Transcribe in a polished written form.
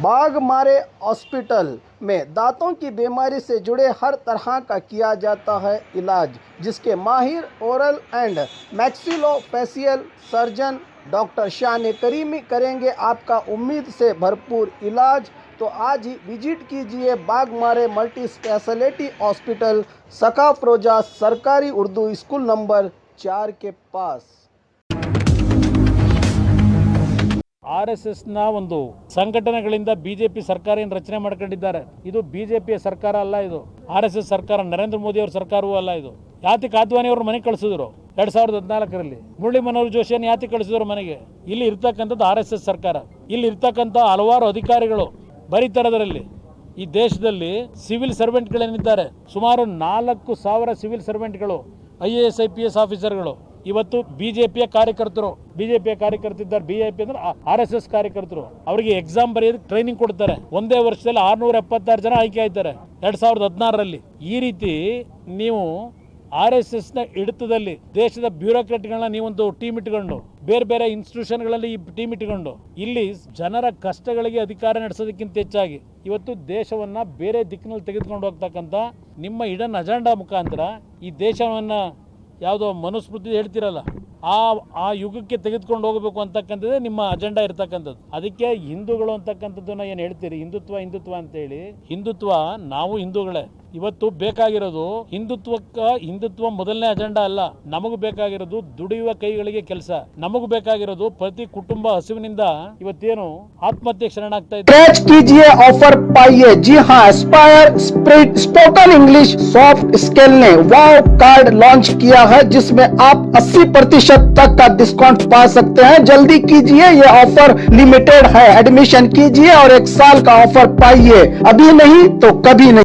Baghmare hospital में दांतों की बीमारी से जुड़े हर तरह का किया जाता है इलाज, जिसके माहिर oral and maxillofacial surgeon doctor शान करीमी करेंगे आपका उम्मीद से भरपूर इलाज। तो आज ही विजिट कीजिए बाघमारे मल्टी स्पेशलिटी हॉस्पिटल, सकाफरोजा सरकारी उर्दू स्कूल नंबर 4 के पास। RSSನ ಒಂದು ಸಂಘಟನೆಗಳಿಂದ ಬಿಜೆಪಿ ಸರ್ಕಾರ ಏನು ರಚನೆ ಮಾಡ್ಕೊಂಡಿದ್ದಾರೆ. ಇದು ಬಿಜೆಪಿಯ ಸರ್ಕಾರ ಅಲ್ಲ, ಇದು RSS ಸರ್ಕಾರ, ನರೇಂದ್ರ ಮೋದಿ ಅವರ ಸರ್ಕಾರವೂ ಅಲ್ಲ. ಇದು ಯಾತಿಕ್ ಅದ್ವಾನಿ ಅವರು ಮನೆಗೆ ಕಳಿಸಿದ್ರು 2014ರಲ್ಲಿ. ಮುರಳಿ ಮನೋಹರ್ ಜೋಶಿಯನ್ನು ಯಾತಿಕ್ ಕಳಿಸಿದ್ರು ಮನೆಗೆ? ಇಲ್ಲಿ ಇರ್ತಕ್ಕಂಥದ್ದು RSS ಸರ್ಕಾರ. ಇಲ್ಲಿ ಇರ್ತಕ್ಕಂಥ ಹಲವಾರು ಅಧಿಕಾರಿಗಳು ಬರೀತಾರದರಲ್ಲಿ. ಈ ದೇಶದಲ್ಲಿ ಸಿವಿಲ್ ಸರ್ವೆಂಟ್ಗಳೇನಿದ್ದಾರೆ ಸುಮಾರು 4000 ಸಿವಿಲ್ ಸರ್ವೆಂಟ್ಗಳು, IAS IPS ಆಫೀಸರ್ಗಳು ಇವತ್ತು ಬಿಜೆಪಿಯ ಕಾರ್ಯಕರ್ತರು ಇದ್ದಾರೆ. ಬಿಜೆಪಿ ಅಂದ್ರೆ RSS ಕಾರ್ಯಕರ್ತರು. ಅವರಿಗೆ ಎಕ್ಸಾಮ್ ಬರೆಯೋದಕ್ಕೆ ಟ್ರೈನಿಂಗ್ ಕೊಡ್ತಾರೆ. ಒಂದೇ ವರ್ಷದಲ್ಲಿ 676 ಜನ ಆಯ್ಕೆ ಆಯ್ತಾರೆ 2016ರಲ್ಲಿ. ಈ ರೀತಿ ನೀವು RSSನ ಹಿಡಿತದಲ್ಲಿ ದೇಶದ ಬ್ಯೂರೋಕ್ರಾಟ್ಗಳನ್ನ ನೀವೊಂದು ಟೀಮ್ ಇಟ್ಕೊಂಡು, ಬೇರೆ ಬೇರೆ ಇನ್ಸ್ಟಿಟ್ಯೂಷನ್ಗಳಲ್ಲಿ ಈ ಟೀಮ್ ಇಟ್ಕೊಂಡು ಇಲ್ಲಿ ಜನರ ಕಷ್ಟಗಳಿಗೆ ಅಧಿಕಾರ ನಡೆಸೋದಕ್ಕಿಂತ ಹೆಚ್ಚಾಗಿ ಇವತ್ತು ದೇಶವನ್ನ ಬೇರೆ ದಿಕ್ಕಿನಲ್ಲಿ ತೆಗೆದುಕೊಂಡು ಹೋಗ್ತಕ್ಕಂಥ ನಿಮ್ಮ ಹಿಡನ್ ಅಜೆಂಡಾ ಮುಖಾಂತರ ಈ ದೇಶವನ್ನ ಯಾವುದೋ ಮನುಸ್ಮೃತಿ ಹೇಳ್ತಿರಲ್ಲ, ಆ ಯುಗಕ್ಕೆ ತೆಗೆದುಕೊಂಡು ಹೋಗಬೇಕು ಅಂತಕ್ಕಂಥದ್ದೇ ನಿಮ್ಮ ಅಜೆಂಡಾ ಇರ್ತಕ್ಕಂಥದ್ದು. ಅದಕ್ಕೆ ಹಿಂದೂಗಳು ಅಂತಕ್ಕಂಥದ್ದನ್ನ ಏನು ಹೇಳ್ತೀರಿ, ಹಿಂದುತ್ವ ಅಂತೇಳಿ. ಹಿಂದುತ್ವ, ನಾವು ಹಿಂದೂಗಳೇ. ಇವತ್ತು ಬೇಕಾಗಿರೋದು ಹಿಂದುತ್ವ ಮೊದಲನೇ ಅಜೆಂಡಾ ಅಲ್ಲ. ನಮಗೂ ಬೇಕಾಗಿರೋದು ದುಡಿಯುವ ಕೈಗಳಿಗೆ ಕೆಲಸ. ನಮಗೂ ಬೇಕಾಗಿರೋದು ಪ್ರತಿ ಕುಟುಂಬ ಹಸಿವಿನಿಂದ ಇವತ್ತೇನು ಆತ್ಮಹತ್ಯೆ ಶರಣಾಗ್ತಾ ಇದೆ. स्क्रैच कीजिए, ऑफर पाइए। जी हाँ, Aspire spoken English soft skill ने वाव कार्ड लॉन्च किया है, जिसमें आप 80% तक का डिस्काउंट पा सकते हैं। जल्दी कीजिए, ये ऑफर लिमिटेड है। एडमिशन कीजिए और 1 साल का ऑफर पाइए। अभी नहीं तो कभी नहीं।